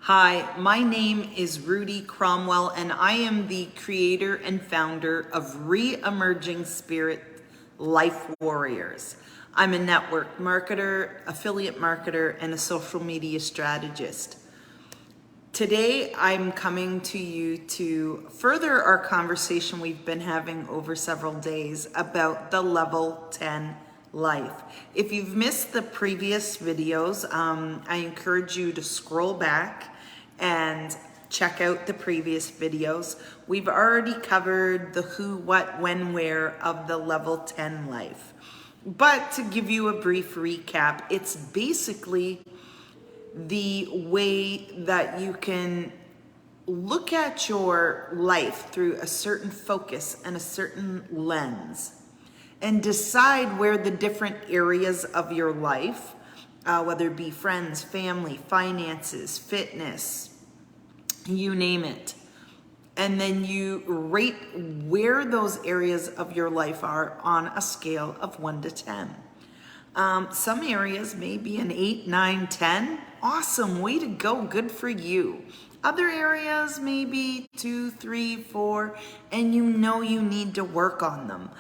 Hi, my name is Rudy Cromwell, and I am the creator and founder of Re-Emerging Spirit Life Warriors. I'm a network marketer, affiliate marketer, and a social media strategist. Today, I'm coming to you to further our conversation we've been having over several days about the level 10 life. If you've missed the previous videos, I encourage you to scroll back and check out the previous videos. We've already covered the who, what, when, where of the level 10 life. But to give you a brief recap, it's basically the way that you can look at your life through a certain focus and a certain lens and decide where the different areas of your life, whether it be friends, family, finances, fitness, you name it, and then you rate where those areas of your life are on a scale of 1 to 10. Some areas may be an 8, 9, 10. Awesome, way to go, good for you. Other areas maybe 2, 3, 4, and you know you need to work on them.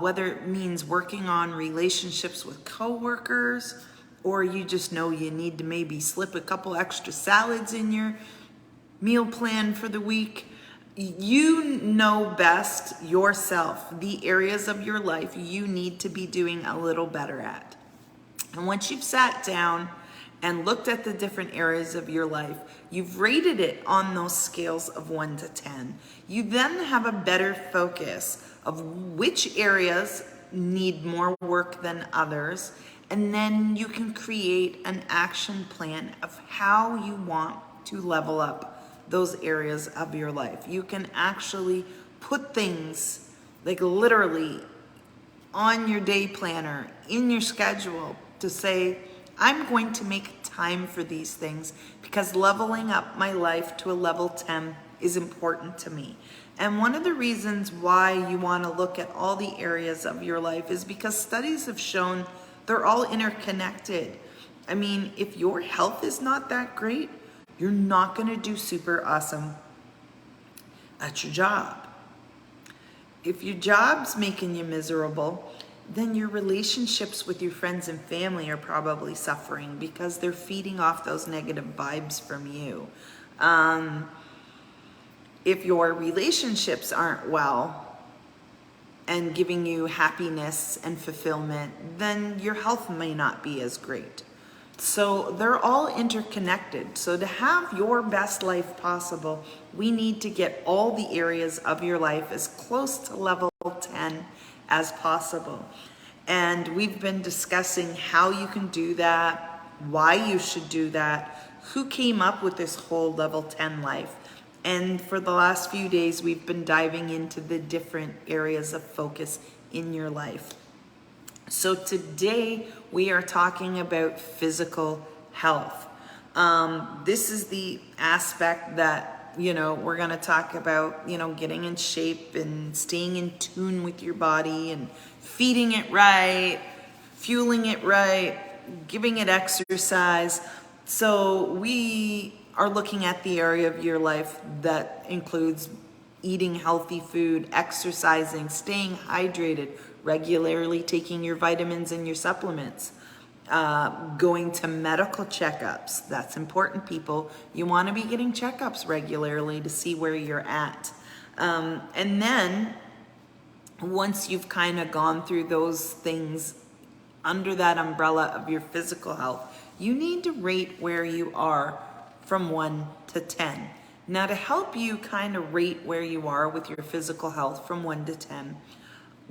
Whether it means working on relationships with coworkers, or you just know you need to maybe slip a couple extra salads in your meal plan for the week. You know best yourself the areas of your life you need to be doing a little better at. And once you've sat down and looked at the different areas of your life, you've rated it on those scales of 1 to 10. You then have a better focus of which areas need more work than others, and then you can create an action plan of how you want to level up those areas of your life. You can actually put things like literally on your day planner, in your schedule, to say, I'm going to make time for these things because leveling up my life to a level 10 is important to me. And one of the reasons why you want to look at all the areas of your life is because studies have shown they're all interconnected. I mean, if your health is not that great, you're not going to do super awesome at your job. If your job's making you miserable, then your relationships with your friends and family are probably suffering because they're feeding off those negative vibes from you. If your relationships aren't well and giving you happiness and fulfillment, then your health may not be as great. So they're all interconnected. So to have your best life possible, we need to get all the areas of your life as close to level 10 as possible. And we've been discussing how you can do that, why you should do that, who came up with this whole level 10 life. And for the last few days, we've been diving into the different areas of focus in your life. So today we are talking about physical health. This is the aspect that, we're going to talk about, getting in shape and staying in tune with your body and feeding it right, fueling it right, giving it exercise. So we are looking at the area of your life that includes eating healthy food, exercising, staying hydrated, regularly taking your vitamins and your supplements, going to medical checkups. That's important, people. You want to be getting checkups regularly to see where you're at. And then once you've kind of gone through those things under that umbrella of your physical health, you need to rate where you are from 1 to 10. Now, to help you kind of rate where you are with your physical health from 1 to 10,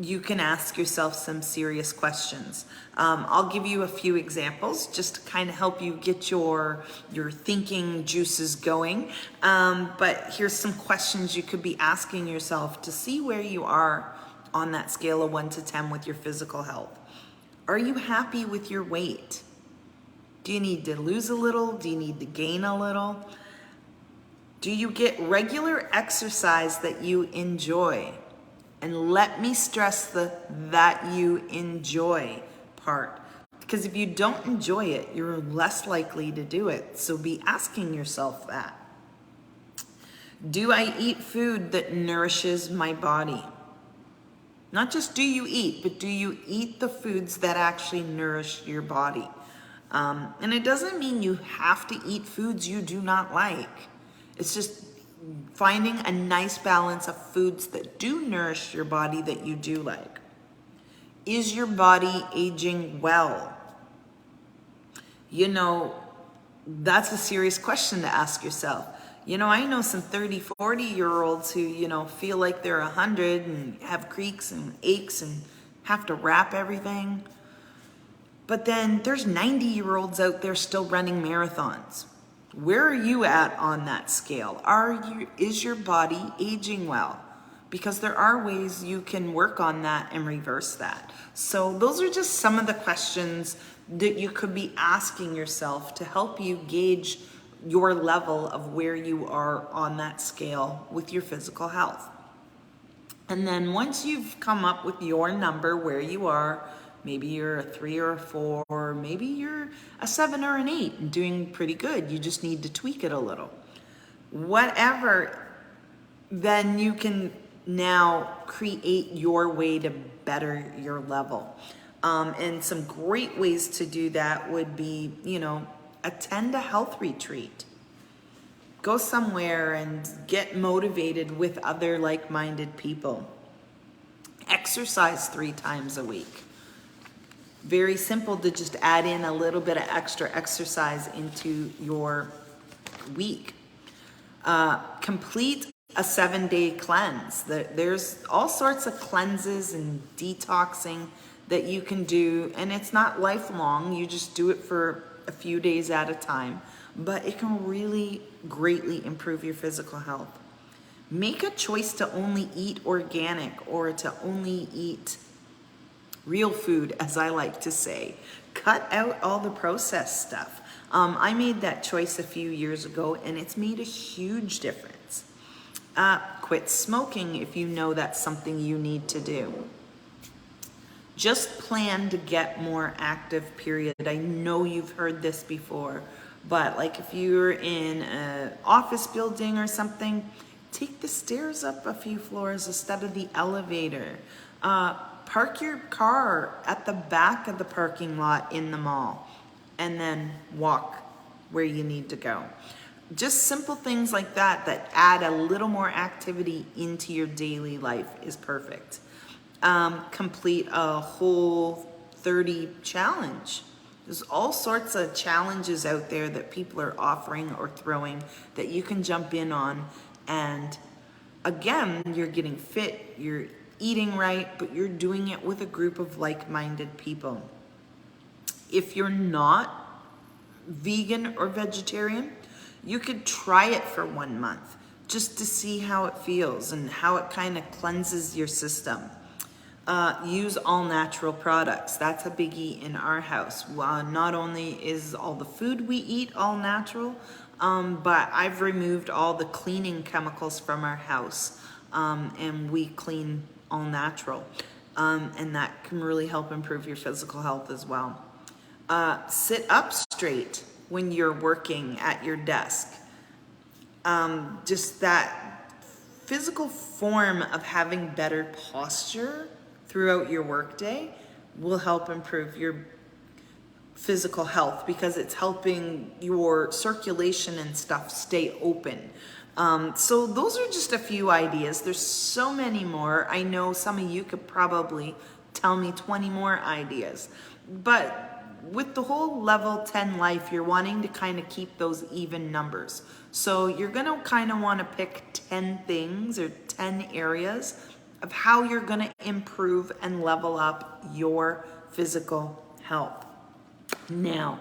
you can ask yourself some serious questions. I'll give you a few examples just to kind of help you get your thinking juices going. But here's some questions you could be asking yourself to see where you are on that scale of 1 to 10 with your physical health. Are you happy with your weight? Do you need to lose a little? Do you need to gain a little? Do you get regular exercise that you enjoy? And let me stress the that you enjoy part, Because if you don't enjoy it, you're less likely to do it. So be asking yourself that. Do I eat food that nourishes my body? Not just do you eat, but do you eat the foods that actually nourish your body? And it doesn't mean you have to eat foods you do not like. It's just finding a nice balance of foods that do nourish your body that you do like. Is your body aging well? You know, that's a serious question to ask yourself. You know, I know some 30, 40-year-olds who, you know, feel like they're 100 and have creaks and aches and have to wrap everything. But then there's 90-year-olds out there still running marathons. Where are you at on that scale? Is your body aging well? Because there are ways you can work on that and reverse that. So those are just some of the questions that you could be asking yourself to help you gauge your level of where you are on that scale with your physical health. And then once you've come up with your number where you are, maybe you're a 3 or a 4, or maybe you're a 7 or an 8 and doing pretty good. You just need to tweak it a little. Whatever, then you can now create your way to better your level. And some great ways to do that would be, you know, attend a health retreat. Go somewhere and get motivated with other like-minded people. Exercise 3 times a week. Very simple to just add in a little bit of extra exercise into your week. Complete a 7-day cleanse. There's all sorts of cleanses and detoxing that you can do, and it's not lifelong. You just do it for a few days at a time, but it can really greatly improve your physical health. Make a choice to only eat organic or to only eat real food, as I like to say. Cut out all the processed stuff. I made that choice a few years ago, and it's made a huge difference. Quit smoking if you know that's something you need to do. Just plan to get more active, period. I know you've heard this before, but like if you're in an office building or something, take the stairs up a few floors instead of the elevator. Park your car at the back of the parking lot in the mall and then walk where you need to go. Just simple things like that that add a little more activity into your daily life is perfect. Complete a whole 30 challenge. There's all sorts of challenges out there that people are offering or throwing that you can jump in on. And again, you're getting fit, you're eating right, but you're doing it with a group of like-minded people. If you're not vegan or vegetarian, you could try it for 1 month just to see how it feels and how it kind of cleanses your system. Use all natural products. That's a biggie in our house. Not only is all the food we eat all natural, but I've removed all the cleaning chemicals from our house, and we clean all natural. And that can really help improve your physical health as well. Sit up straight when you're working at your desk. Just that physical form of having better posture throughout your workday will help improve your physical health because it's helping your circulation and stuff stay open. So those are just a few ideas. There's so many more. I know some of you could probably tell me 20 more ideas, but with the whole level 10 life, you're wanting to kind of keep those even numbers. So you're going to kind of want to pick 10 things or 10 areas of how you're going to improve and level up your physical health. Now,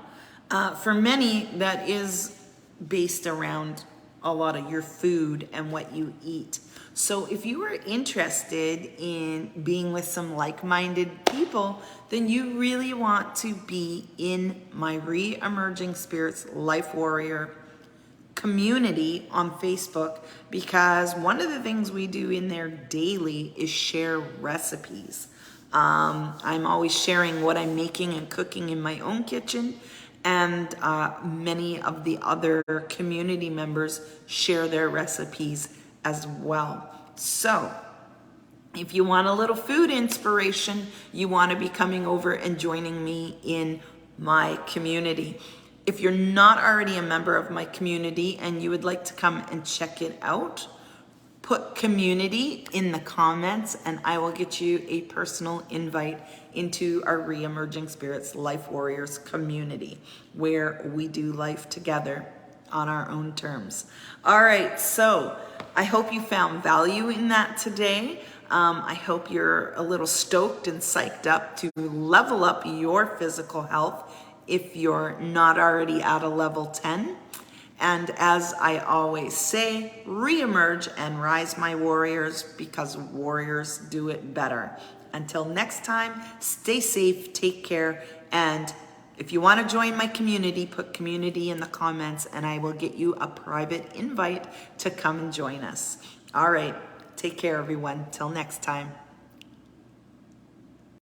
for many, that is based around a lot of your food and what you eat. So if you are interested in being with some like-minded people, then you really want to be in my Re-Emerging Spirits Life Warrior community on Facebook, because one of the things we do in there daily is share recipes. I'm always sharing what I'm making and cooking in my own kitchen, and many of the other community members share their recipes as well. So if you want a little food inspiration, you want to be coming over and joining me in my community. If you're not already a member of my community and you would like to come and check it out, put community in the comments and I will get you a personal invite into our Re-emerging Spirits Life Warriors community, where we do life together on our own terms. All right, so I hope you found value in that today. I hope you're a little stoked and psyched up to level up your physical health if you're not already at a level 10. And as I always say, re-emerge and rise, my warriors, because warriors do it better. Until next time, stay safe, take care, and if you want to join my community, put community in the comments and I will get you a private invite to come and join us. All right, take care, everyone. Till next time.